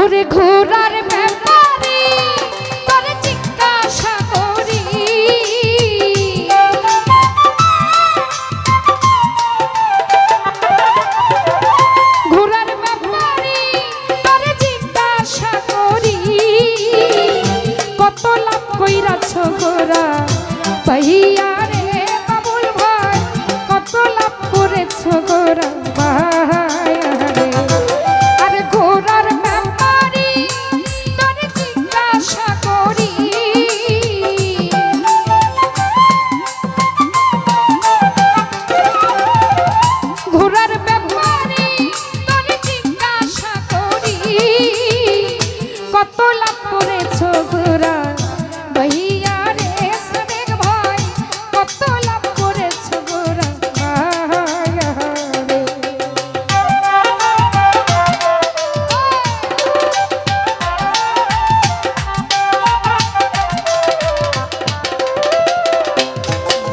ওরে ঘোড়ার ব্যাপারে তোরে জিজ্ঞাসা করি ঘোড়ার ব্যাপারে তোরে জিজ্ঞাসা করি কত লাভ কইরাছ ঘোড়া পাইয়া রে বাবুল ভাই কত লাভ করেছ ঘোড়া ভাই আরে ঘোড়ার ব্যাপারে তোরে জিজ্ঞাসা করি ঘোড়ার ব্যাপারে তোরে জিজ্ঞাসা করি কত লাভ করেছ ঘোড়া ভাইয়া রে সাদেক ভাই কত লাভ করেছ ঘোড়া ভাইয়া রে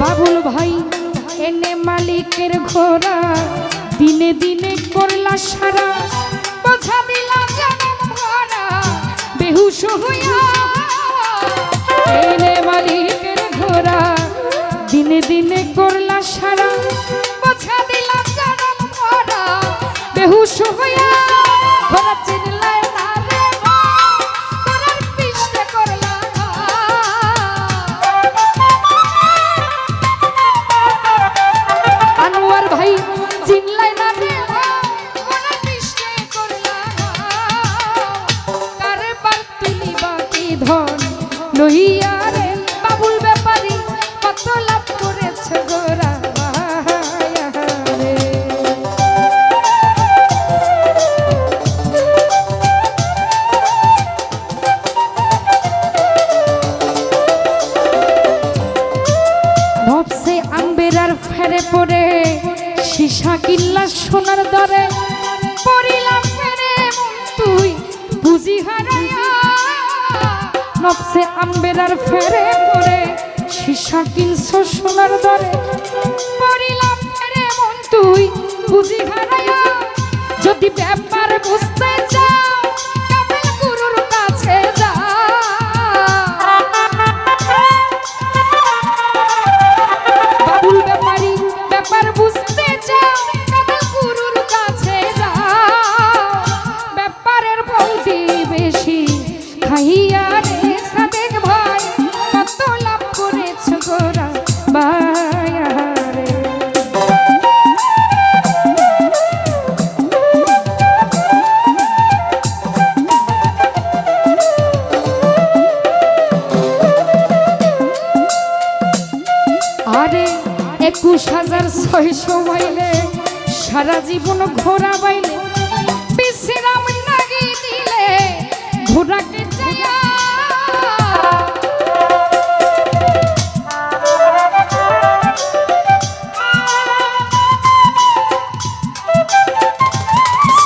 বাবুল ভাই এনে মালিকের ঘোড়া দিনে দিনে করলা সারা বোঝা দিলা জনম ভরা বেহুশ হইয়া এনে মালিকের ঘোড়া দিনে দিনে করলা সারা বোঝা দিলা জনম ভরা বেহুশ হইয়া ঘোড়া চিনলাই না রে ভাই ঘোড়ার পিষ্টে করলা আনোয়ার ভাই চিনলাই না রে ভাই ঘোড়ার পিষ্টে করলা কারবার তুলি বাকি ধন লইয়া রে বাবুল ব্যাপারী কত লাভ করেছ ঘোড়া ভাইয়া রে নবসে আম্বেরার ফেরে পড়ে সীসা কিল্লা সোনার দরে পড়িলাম ফেরে মন তুই বুঝি হারাইয়া নবসে আম্বেরার ফেরে পড়ে সীসা কিনছো সোনার দরে পড়িলাম ফেরে মন তুই বুঝি হারাইয়া যদি ব্যাপার বুঝতে চাও কামেল গুরুর কাছে যাও বাবুল ব্যাপারী ব্যাপার বুঝতে চাও কামেল গুরুর কাছে যাও ব্যাপারের বলতি বেশি খাইয়া রে সাদেক ভাই কত লাভ করেছ গোরা ভাইয়া রে আরে 21,600 মাইলে সারা জীবন ঘোড়া বাইলে বিশ্রাম লাগি দিলে ঘোড়াকে চাইয়া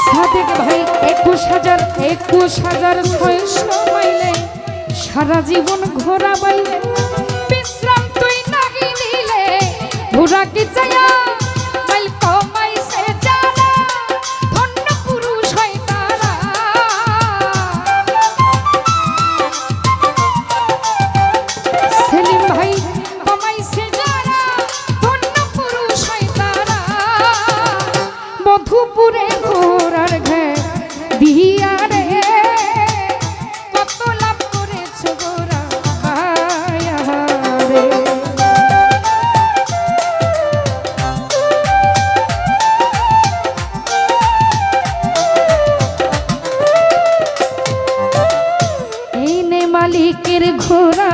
সাদেক ভাই 21,600 মাইলে সারা জীবন ঘোড়া বাইলে বিশ্রাম তুই লাগি দিলে ঘোড়াকে চাইয়া মাইল কমাইছে যারা ধন্য পুরুষ হয় তারা সেলিম ভাই কমাইছে যারা ধন্য পুরুষ হয় তারা মধুপুরে ঘোড়ার ঘের দিয়া রে কত লাভ করেছ গোরা ভাইয়া রে মালিকের ঘোড়া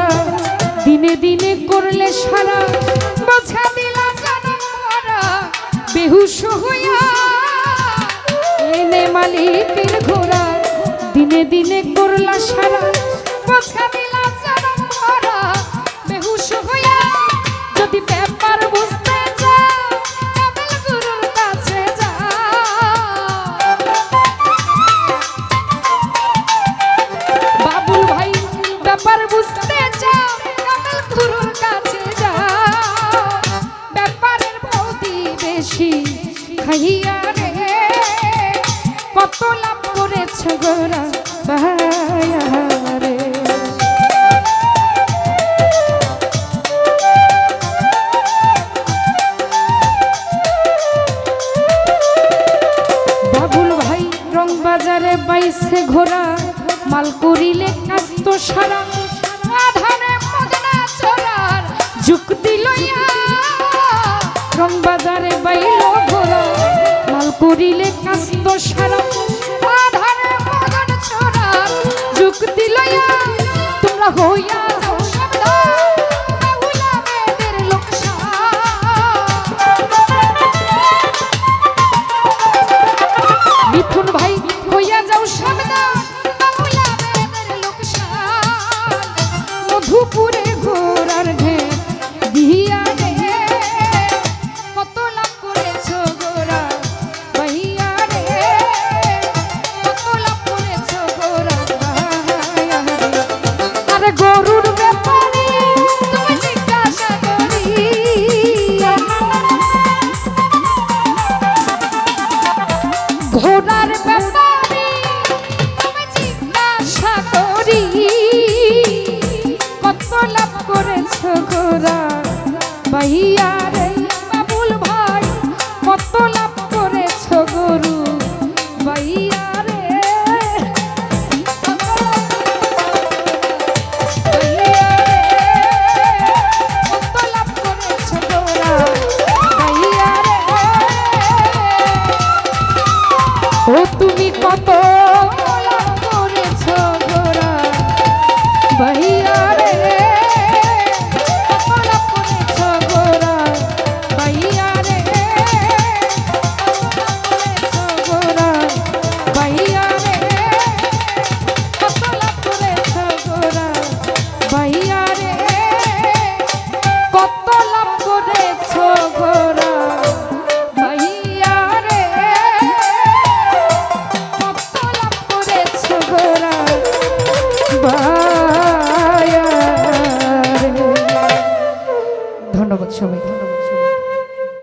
দিনে দিনে করলে সারা বোঝা দিলা জনম ভরা বেহুশ হইয়া এনে মালিকের ঘোড়া দিনে দিনে করলা সারা বোঝা দিলা জনম ভরা বেহুশ হইয়া যদি ব্যাপার বুঝতে চাও কামেল গুরুর কাছে যাও বাবুল ভাই ব্যাপার বুঝতে চাও কামেল গুরুর কাছে যাও ব্যাপারের বৌদি বেশি খাইয়া রে কত লাভ করেছ গোরা ভাইয়া রে। বাবুল ভাই রং বাজারে বাইছে ঘোরা মাল করিলে কাজ তো সারা আধারে মগনা চোরার যুক্তি লইয়া রং বাজারে বাইল ঘোরা মাল করিলে কাজ তো সারা আধারে মগনা চোরার যুক্তি লইয়া তোমরা হইয়া যাও সাবধান বাউলা মেয়েদের লোকসান। মিথুন ভাই হইয়া যাও সাবধান বাউলা মেয়েদের লোকসান। মধুপুরে ঘোরার ঢের দিয়া রে কত লাভ করেছো গোরা ভাইয়া রে কত লাভ করেছো গোরা ভাইয়া রে। আরে গরুর ব্যাপারে তুমি জিজ্ঞাসা করি ঘোড়ার ব্যাপারে তুমি জিজ্ঞাসা করি কত লাভ করেছো গোরা ভাইয়া রে। বাবুল ভাই কত লাভ করেছো গরু ভাইয়া রে ভাইয়া রে কত লাভ করেছো গোরা ভাইয়া রে। ও তুমি কত লাভ করেছো গোরা ভাইয়া রে কত লাভ করেছো গোরা ভাইয়া রে গোরা ভাইয়া রে কত লাভ করেছো গোরা ভাইয়া রে কত লাভ করেছো গোরা ভাইয়া রে কত লাভ করেছো গোরা ভাইয়া রে। ধন্যবাদ সবাই।